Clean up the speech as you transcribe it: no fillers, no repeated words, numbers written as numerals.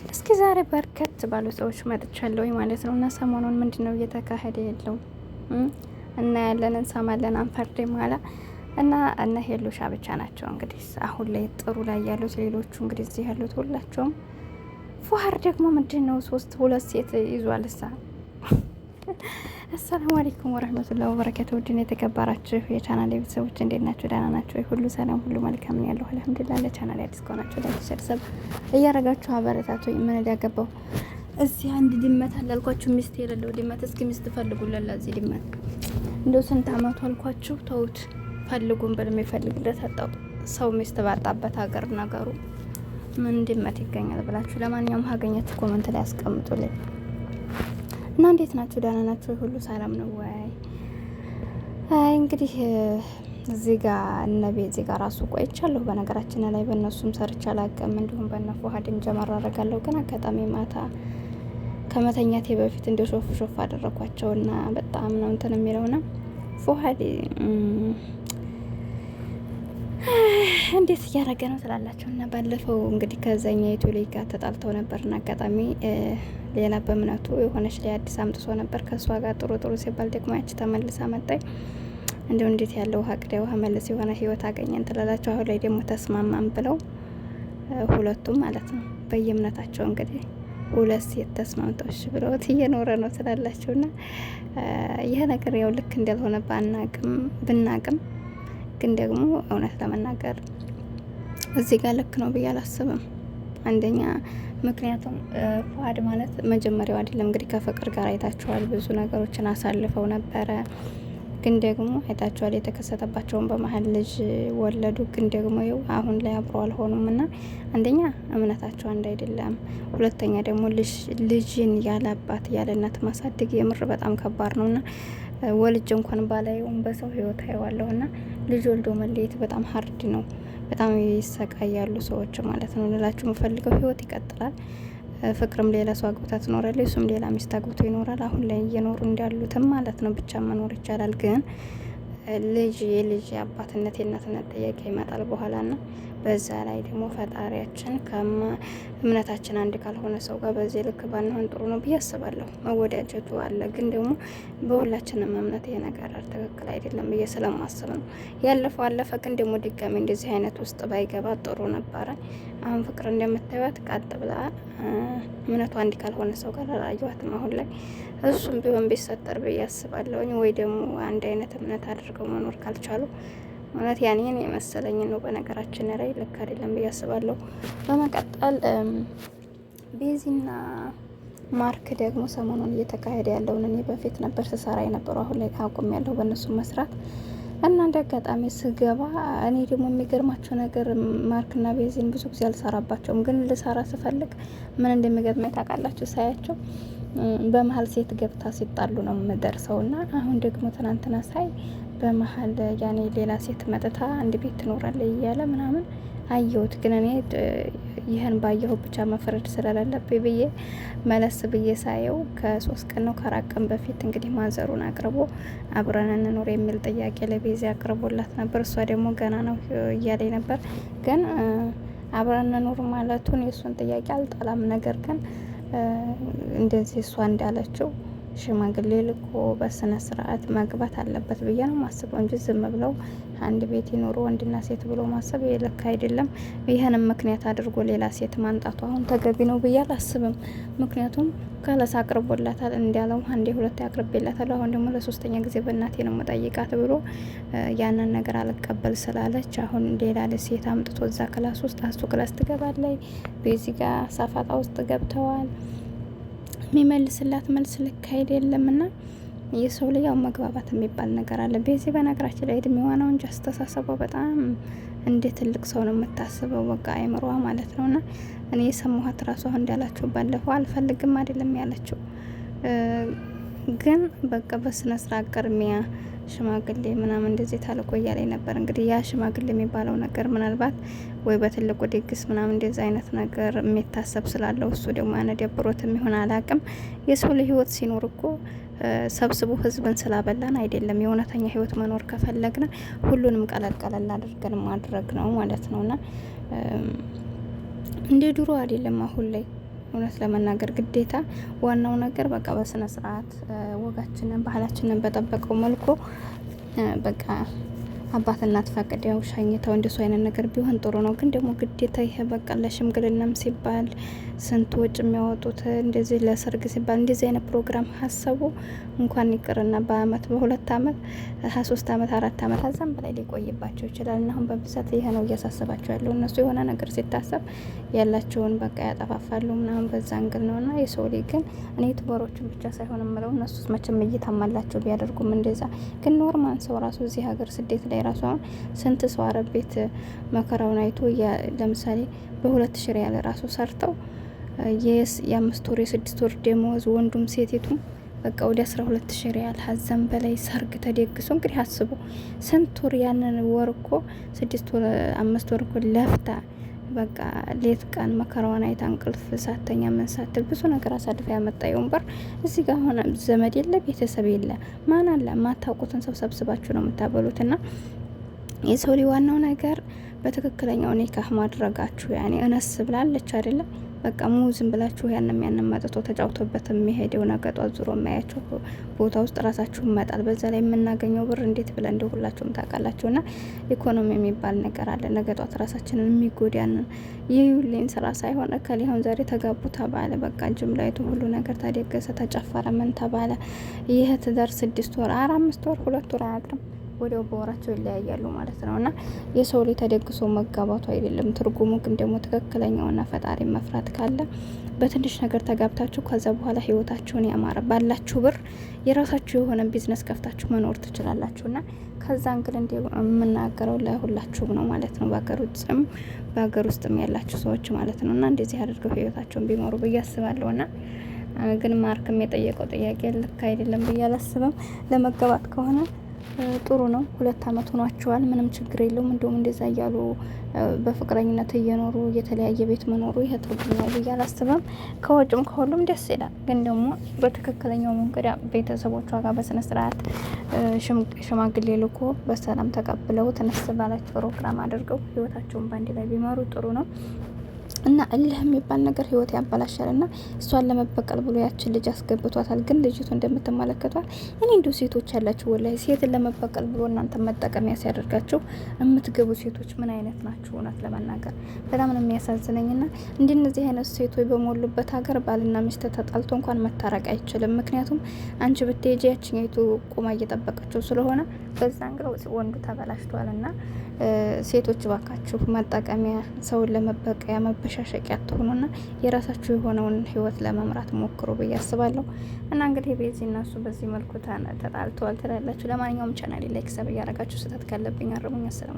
እስኪ ዛሬ በርከት ባሉ ሰዎች መጥቻለሁ ማለት ነው። እና ሰሞኑን ምንድን ነው እየተካሄደ ያለው እና ያለን እንሰማለን አንፈርድ ማላ እና እነ ሄሉሻ ብቻ ናቸው እንግዲህ አሁን ላይ ጥሩ ላይ ያሉት። ሌሎቹ እንግዲህ እዚህ ያሉት ሁላቸውም ፉሀር ደግሞ ምንድን ነው ሁለት ሴት ይዟል እሳ አሰላሙ አለይኩም ወረህመቱላሂ ወበረካቱ። ውድን የተከበራችሁ የቻናል ቤተሰቦች እንዴት ናችሁ? ደህና ናችሁ? ሁሉ ሰላም፣ ሁሉ መልካም ነው ያለው አልሐምዱሊላህ። ለቻናል አዲስ ከሆናችሁ ላይክ፣ ሰብስክራይብ እያረጋችሁ አበረታቱ። ምን ያገባው እዚህ አንድ ድመት አላልኳችሁ? ሚስት የሌለው ድመት። እስኪ ሚስት ፈልጉለት ለዚህ ድመት። እንደው ስንት አመቱ አልኳችሁ? ተውት፣ ፈልጉን ብለው የሚፈልግለት አጣው። ሰው ሚስት ባጣበት ሀገር ነገሩ ምን ድመት ይገኛል ብላችሁ። ለማንኛውም ሀገኛችሁ ኮመንት ላይ አስቀምጡልኝ። እና እንዴት ናችሁ? ደህና ናችሁ? ሁሉ ሰላም ነው ወይ? እንግዲህ እዚህ ጋር እነቤ እዚህ ጋር ራሱ ቆይቻለሁ። በነገራችን ላይ በእነሱም ሰርቻ አላውቅም። እንዲሁም በእነ ፉሀድም ጀመር አደርጋለሁ። ግን አጋጣሚ ማታ ከመተኛቴ በፊት እንደ ሾፍ ሾፍ አደረኳቸውና በጣም ነው እንትን የሚለውና ፉሀድ እንዴት እያደረገ ነው ትላላችሁ? እና ባለፈው እንግዲህ ከዛኛ የቱሌ ጋር ተጣልተው ነበርና አጋጣሚ ሌላ በእምነቱ የሆነች ላይ አዲስ አምጥሶ ነበር ከእሷ ጋር ጥሩ ጥሩ ሲባል ደግሞ ያቺ ተመልሳ መጣኝ። እንደው እንዴት ያለው ውሃ ቅዳ ውሃ መለስ የሆነ ህይወት አገኘን ትላላችሁ? አሁን ላይ ደግሞ ተስማማን ብለው ሁለቱም ማለት ነው በየእምነታቸው እንግዲህ ሁለት ሴት ተስማምተው እሺ ብለውት እየኖረ ነው ትላላችሁና ይሄ ነገር ያው ልክ እንዳልሆነ ብናቅም ግን ደግሞ እውነት ለመናገር እዚህ ጋር ልክ ነው ብዬ አላስብም። አንደኛ ምክንያቱም ፉሀድ ማለት መጀመሪያው አይደለም እንግዲህ ከፍቅር ጋር አይታችኋል። ብዙ ነገሮችን አሳልፈው ነበረ። ግን ደግሞ አይታችኋል የተከሰተባቸውን በመሀል ልጅ ወለዱ። ግን ደግሞ ይኸው አሁን ላይ አብረው አልሆኑም እና አንደኛ እምነታቸው አንድ አይደለም። ሁለተኛ ደግሞ ልጅን ያለ አባት ያለ እናት ማሳደግ የምር በጣም ከባድ ነው እና ወልጅ እንኳን ባላየውም በሰው ህይወት አየዋለሁ እና ልጅ ወልዶ መለየት በጣም ሀርድ ነው። በጣም ይሰቃያሉ ሰዎች ማለት ነው። ልላችሁ የምፈልገው ህይወት ይቀጥላል። ፍቅርም ሌላ ሰው አግብታ ትኖራለች፣ እሱም ሌላ ሚስት አግብቶ ይኖራል። አሁን ላይ እየኖሩ እንዳሉትም ማለት ነው። ብቻ መኖር ይቻላል። ግን የልጅ የአባትነት የእናትነት ጥያቄ ይመጣል በኋላ ና በዛ ላይ ደግሞ ፈጣሪያችን እምነታችን አንድ ካልሆነ ሰው ጋር በዚህ ልክ ባንሆን ጥሩ ነው ብዬ አስባለሁ። መወዳጀቱ አለ፣ ግን ደግሞ በሁላችንም እምነት ይሄ ነገር ትክክል አይደለም ብዬ ስለማስብ ነው። ያለፈው አለፈ። ግን ደግሞ ድጋሚ እንደዚህ አይነት ውስጥ ባይገባ ጥሩ ነበረ። አሁን ፍቅር እንደምታዩት ቀጥ ብላ እምነቱ አንድ ካልሆነ ሰው ጋር አላየኋትም አሁን ላይ። እሱም ቢሆን ቢሰጠር ብዬ አስባለሁኝ። ወይ ደግሞ አንድ አይነት እምነት አድርገው መኖር ካልቻሉ ማለት ያኔን የመሰለኝ ነው። በነገራችን ላይ ልክ አይደለም ብዬ አስባለሁ። በመቀጠል ቤዚና ማርክ ደግሞ ሰሞኑን እየተካሄደ ያለውን እኔ በፊት ነበር ስሰራ የነበረው፣ አሁን ላይ አቁም ያለው በእነሱ መስራት እና እንደ አጋጣሚ ስገባ እኔ ደግሞ የሚገርማቸው ነገር ማርክና ቤዚን ብዙ ጊዜ አልሰራባቸውም፣ ግን ልሰራ ስፈልግ ምን እንደሚገጥመኝ ታውቃላችሁ? ሳያቸው በመሀል ሴት ገብታ ሲጣሉ ነው የምደርሰው። እና አሁን ደግሞ ትናንትና ሳይ በመሀል ያኔ ሌላ ሴት መጥታ አንድ ቤት ትኖራለች እያለ ምናምን አየሁት። ግን እኔ ይህን ባየሁ ብቻ መፍረድ ስለሌለብኝ ብዬ መለስ ብዬ ሳየው ከ3 ቀን ነው ከ4 ቀን በፊት እንግዲህ ማዘሩን አቅርቦ አብረን እንኖር የሚል ጥያቄ ለቤዚ አቅርቦላት ነበር። እሷ ደግሞ ገና ነው እያለኝ ነበር። ግን አብረን እንኖር ማለቱን የእሱን ጥያቄ አልጠላም። ነገር ግን እንደዚህ እሷ እንዳለችው ሽማግሌ ልኮ በስነ ስርዓት መግባት አለበት ብዬ ነው ማስበው እንጂ ዝም ብለው አንድ ቤት ይኖሩ ወንድና ሴት ብሎ ማሰብ ልክ አይደለም። ይህንም ምክንያት አድርጎ ሌላ ሴት ማንጣቱ አሁን ተገቢ ነው ብዬ አላስብም። ምክንያቱም ካለሳ አቅርቦላታል እንዳለው አንዴ ሁለት አቅርቤላታል። አሁን ደግሞ ለሶስተኛ ጊዜ በእናቴ ነው መጠይቃት ብሎ ያንን ነገር አልቀበል ስላለች አሁን ሌላ ሴት አምጥቶ እዛ ክላስ ውስጥ አሱ ክላስ ትገባለች። በዚህ ጋር ሳፋጣ ውስጥ ገብተዋል። የሚመልስላት መልስ ልክ አይደለም እና የሰው ልጅ ያው መግባባት የሚባል ነገር አለ። በዚህ በነገራችን ላይ እድሜዋ ነው እንጂ አስተሳሰቧ በጣም እንደ ትልቅ ሰው ነው የምታስበው። በቃ አይምሯ ማለት ነው። እና እኔ የሰማኋት ራሱ አሁን እንዳላችሁ ባለፈው አልፈልግም አይደለም ያለችው፣ ግን በቃ በስነ ስርዓት ቅድሚያ ሽማግሌ ምናምን እንደዚህ ታልቆ እያለኝ ነበር። እንግዲህ ያ ሽማግሌ የሚባለው ነገር ምናልባት ወይ በትልቁ ድግስ ምናምን እንደዚህ አይነት ነገር የሚታሰብ ስላለው እሱ ደግሞ ያነደብሮት የሚሆን አላቅም። የሰው ልጅ ህይወት ሲኖር እኮ ሰብስቦ ህዝብን ስላበላን አይደለም። የእውነተኛ ህይወት መኖር ከፈለግን ሁሉንም ቀለል አድርገን ማድረግ ነው ማለት ነውና እንደ ድሮ አይደለም አሁን ላይ እውነት ለመናገር ግዴታ ዋናው ነገር በቃ በስነ ስርዓት ወጋችንን ባህላችንን በጠበቀው መልኩ በቃ አባት እናት ፈቅደው ሸኝተው እንደሱ አይነት ነገር ቢሆን ጥሩ ነው። ግን ደግሞ ግዴታ ይሄ በቃ ለሽምግልናም ሲባል ስንት ወጭ የሚያወጡት እንደዚህ ለሰርግ ሲባል እንደዚህ አይነት ፕሮግራም ሀሰቡ እንኳን ይቅርና በአመት በ2 አመት 3 አመት 4 አመት አዛም በላይ ሊቆይባቸው ይችላል። እና አሁን በብዛት ይሄ ነው እያሳሰባቸው ያለው። እነሱ የሆነ ነገር ሲታሰብ ያላቸውን በቃ ያጠፋፋሉ ምናምን በዛ አንግል ነው። እና የሰው ልጅ ግን እኔ ዩቱበሮችን ብቻ ሳይሆን ምለው እነሱስ መቼም እይታማላቸው ቢያደርጉም እንደዛ ግን ኖርማን ሰው ራሱ እዚህ ሀገር ስደት ላይ ራሱ አሁን ስንት ሰው አረብ ቤት መከራውን አይቶ ለምሳሌ በ2000 ሪያል ራሱ ሰርተው የ5 ወር የ6 ወር ደሞዝ ወንዱም ሴቲቱም በቃ ወደ 12,000 ሪያል ሀዘን በላይ ሰርግ ተደግሶ እንግዲህ አስቡ ስንት ወር ያንን ወር እኮ 6 ወር 5 ወር እኮ ለፍታ በቃ ሌት ቀን መከራዋን አይታ እንቅልፍ ሳተኛ ምን ሳትል ብዙ ነገር አሳልፈ ያመጣየውን በር እዚህ ጋር ሆነ ዘመድ የለ ቤተሰብ የለ ማን አለ ማታውቁትን ሰው ሰብስባችሁ ነው የምታበሉትና የሰው ልጅ ዋናው ነገር በትክክለኛው ኒካህ ማድረጋችሁ ያኔ እነስ ብላለች አይደለም በቃ ሙዝም ብላችሁ ያንም መጥቶ ተጫውቶበት የሚሄደው ነገጧ ዙሮ የሚያያችሁ ቦታ ውስጥ ራሳችሁን መጣል በዛ ላይ የምናገኘው ብር እንዴት ብለን እንደው ሁላችሁም ታውቃላችሁና ኢኮኖሚ የሚባል ነገር አለ። ነገጧት ራሳችንን የሚጎዳን ይዩልኝ ስራ ሳይሆን ከሊሆን ዛሬ ተጋቡ ተባለ በቃ ጅምላይቱ ሁሉ ነገር ተደገሰ ተጨፈረ ምን ተባለ ይሄ ትዳር 6 ወር 5 ወር 2 ወር አያድርም ወዲያው በወራቸው ይለያያሉ ማለት ነው። እና የሰው ልጅ ተደግሶ መጋባቱ አይደለም ትርጉሙ። ግን ደግሞ ትክክለኛውና ፈጣሪ መፍራት ካለ በትንሽ ነገር ተጋብታችሁ ከዛ በኋላ ህይወታችሁን ያማረ ባላችሁ ብር የራሳችሁ የሆነ ቢዝነስ ከፍታችሁ መኖር ትችላላችሁና ከዛ እንግዲህ እንደ የምናገረው ለሁላችሁም ነው ማለት ነው። በሀገር ውስጥም ያላችሁ ሰዎች ማለት ነውና እንደዚህ አድርገው ህይወታቸውን ቢኖሩ ብዬ አስባለሁና ግን ማርክም የጠየቀው ጥያቄ ልክ አይደለም ብዬ አላስብም። ለመጋባት ከሆነ ጥሩ ነው። 2 አመት ሆኗቸዋል ምንም ችግር የለውም። እንደውም እንደዛ እያሉ በፍቅረኝነት እየኖሩ የተለያየ ቤት መኖሩ ይሄ ጥሩ ነው ብዬ አላስብም። ከወጭም ከሁሉም ደስ ይላል። ግን ደግሞ በትክክለኛው መንገድ ቤተሰቦቿ ጋር በስነ ስርዓት ሽማግሌ ልኮ በሰላም ተቀብለው ተነስ ባላቸው ፕሮግራም አድርገው ህይወታቸውን ባንድ ላይ ቢመሩ ጥሩ ነው። እና እልህ የሚባል ነገር ህይወት ያበላሻል። እና እሷን ለመበቀል ብሎ ያችን ልጅ አስገብቷታል። ግን ልጅቱ እንደምትመለከቷት እኔ እንዲሁ ሴቶች ያላችሁ ወላሂ ሴትን ለመበቀል ብሎ እናንተ መጠቀሚያ ሲያደርጋችሁ የምትገቡ ሴቶች ምን አይነት ናችሁ? እውነት ለመናገር በጣም ነው የሚያሳዝነኝ። ና እንደነዚህ አይነት ሴቶች በሞሉበት ሀገር ባልና ሚስት ተጣልቶ እንኳን መታረቅ አይችልም። ምክንያቱም አንቺ ብትሄጂ ያችኛይቱ ቁማ እየጠበቀችው ስለሆነ በዛ እንግዲህ ወንዱ ተበላሽቷል። እና ሴቶች ባካችሁ መጠቀሚያ ሰውን ለመበቀያ መበሻሸቂያ አትሆኑና የራሳችሁ የሆነውን ህይወት ለመምራት ሞክሩ ብዬ አስባለሁ። እና እንግዲህ በዚህ እነሱ በዚህ መልኩ ተጣልተዋል ትላላችሁ። ለማንኛውም ቻናሌ ላይክ ሰብ እያደረጋችሁ ስህተት ካለብኝ አርሙኝ። አሰላሙ